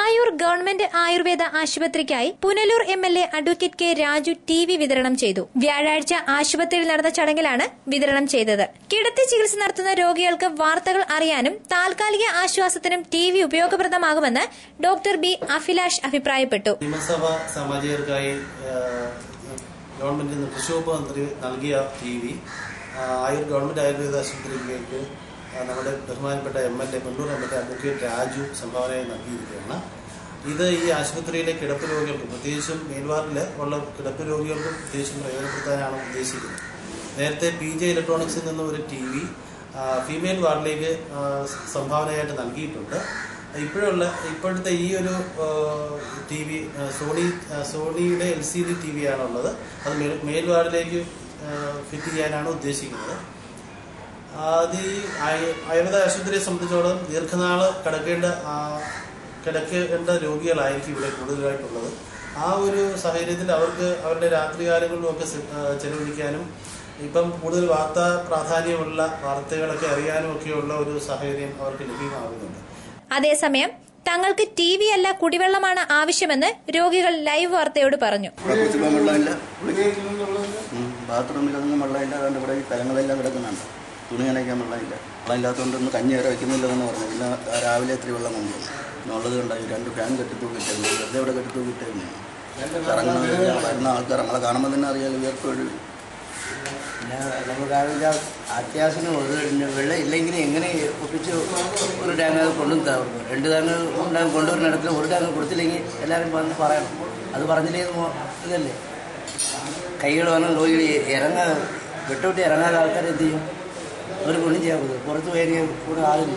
Ayur government Ayurveda ആശുപത്രിക്കായി Punalur MLA advocate K Raju TV വിതരണം ചെയ്തു. വ്യാഴാഴ്ച ആശുപത്രിയിൽ നടന്ന ചടങ്ങിലാണ് വിതരണം ചെയ്തത്. കിടത്തി ചികിത്സ നടത്തുന്ന രോഗികൾക്ക് വാർത്തകൾ അറിയാനും താൽക്കാലിക ആശ്വാസത്തിനും TV ഉപയോഗപ്രദമാകുമെന്ന് ഡോക്ടർ B. അഭിലാഷ് അഭിപ്രായപ്പെട്ടു. നിയമസഭാ സാമാജികർക്കായി ഗവൺമെന്റ് കൃഷിവകുപ്പ് മന്ത്രി നൽകിയ TV ആയൂർ ഗവൺമെന്റ് ആയുർവേദ ആശുപത്രിയിലേക്ക് നമ്മുടെ ബഹുമാനപ്പെട്ട MLA Punalur MLA advocate Raju സംഭാവനയായി നൽകിയിരിക്കുകയാണ്. ഇത് ഈ ആശുപത്രിയിലെ കിടപ്പ് രോഗികൾക്ക്, പ്രത്യേകിച്ചും മേൽവാർഡിൽ ഉള്ള കിടപ്പ് രോഗികൾക്കും പ്രത്യേകിച്ചും പ്രയോജനപ്പെടുത്താനാണ് ഉദ്ദേശിക്കുന്നത്. നേരത്തെ PJ ഇലക്ട്രോണിക്സിൽ നിന്ന് ഒരു TV ഫീമെയിൽ വാർഡിലേക്ക് സംഭാവനയായിട്ട് നൽകിയിട്ടുണ്ട്. ഇപ്പോഴത്തെ ഈ ഒരു TV സോണിയുടെ LCD TV ആണുള്ളത്. അത് മെയിൽ വാർഡിലേക്ക് ഫിറ്റ് ചെയ്യാനാണ് ഉദ്ദേശിക്കുന്നത്. അത് ഈ ആയുർവേദ ആശുപത്രിയെ സംബന്ധിച്ചോളം ദീർഘനാള് കിടക്കേണ്ട രോഗികളായിരിക്കും ഇവിടെ കൂടുതലായിട്ടുള്ളത്. ആ ഒരു സാഹചര്യത്തിൽ അവർക്ക് അവരുടെ രാത്രികാലങ്ങളിലുമൊക്കെ ചെലവഴിക്കാനും ഇപ്പം കൂടുതൽ വാർത്താ പ്രാധാന്യമുള്ള വാർത്തകളൊക്കെ അറിയാനും ഒക്കെയുള്ള ഒരു സാഹചര്യം അവർക്ക് ലഭ്യമാകുന്നുണ്ട്. അതേസമയം തങ്ങൾക്ക് TV അല്ല കുടിവെള്ളമാണ് ആവശ്യമെന്ന് രോഗികൾ ലൈവ് വാർത്തയോട് പറഞ്ഞു. ബാത്റൂമിലൊന്നും വെള്ളമില്ല, അതുകൊണ്ട് ഇവിടെ സ്ഥലങ്ങളെല്ലാം കിടക്കുന്നുണ്ട്. തുണി നനയ്ക്കാൻ വെള്ളമില്ല. വെള്ളമില്ലാത്തതുകൊണ്ടൊന്നും കഞ്ഞി വരെ വയ്ക്കുന്നില്ലെന്ന് പറഞ്ഞു. പിന്നെ രാവിലെ എത്ര വെള്ളം കൊണ്ടുവന്നു എന്നുള്ളത് കണ്ടായി. 2 ഫാൻ കെട്ടിത്തൂക്കിട്ടായിരുന്നു. വെറുതെ ഇവിടെ കെട്ടിത്തൂക്കിട്ടായിരുന്നു. വരുന്ന ആൾക്കാർ നമ്മളെ കാണുമ്പോൾ തന്നെ അറിയാലോ വിയർപ്പൊഴി. പിന്നെ നമുക്ക് അത്യാവശ്യം വെള്ളം ഇല്ലെങ്കിൽ എങ്ങനെ ഒപ്പിച്ച് ഒരു ടാങ്ക് കൊണ്ടുവന്ന് തരുന്നു. 2 ടാങ്ക് കൊണ്ടുവരുന്നിടത്തിൽ ഒരു ടാങ്ക് കൊടുത്തില്ലെങ്കിൽ എല്ലാവരും വന്ന് പറയണം. അത് പറഞ്ഞില്ലേ ഇതല്ലേ കൈകൾ വന്ന രോഗികൾ ഇറങ്ങാതെ വിട്ടുവിട്ട് ഇറങ്ങാതെ ആൾക്കാർ എന്ത് ചെയ്യും? ഒരു ഗുണം ചെയ്യാൻ പറ്റും. പുറത്ത് പോയി കൂടെ ആളില്ല.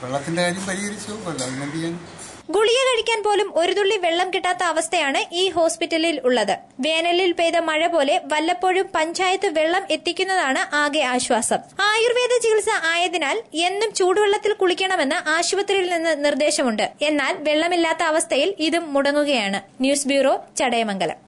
വെള്ളത്തിന്റെ കാര്യം പരിഹരിച്ചു. ഗുളിക കഴിക്കാൻ പോലും ഒരു തുള്ളി വെള്ളം കിട്ടാത്ത അവസ്ഥയാണ് ഈ ഹോസ്പിറ്റലിൽ ഉള്ളത്. വേനലിൽ പെയ്ത മഴ പോലെ വല്ലപ്പോഴും പഞ്ചായത്ത് വെള്ളം എത്തിക്കുന്നതാണ് ആകെ ആശ്വാസം. ആയുർവേദ ചികിത്സ ആയതിനാൽ എന്നും ചൂടുവെള്ളത്തിൽ കുളിക്കണമെന്ന് ആശുപത്രിയിൽ നിന്ന് നിർദ്ദേശമുണ്ട്. എന്നാൽ വെള്ളമില്ലാത്ത അവസ്ഥയിൽ ഇതും മുടങ്ങുകയാണ്. News bureau, Chadayamangalam.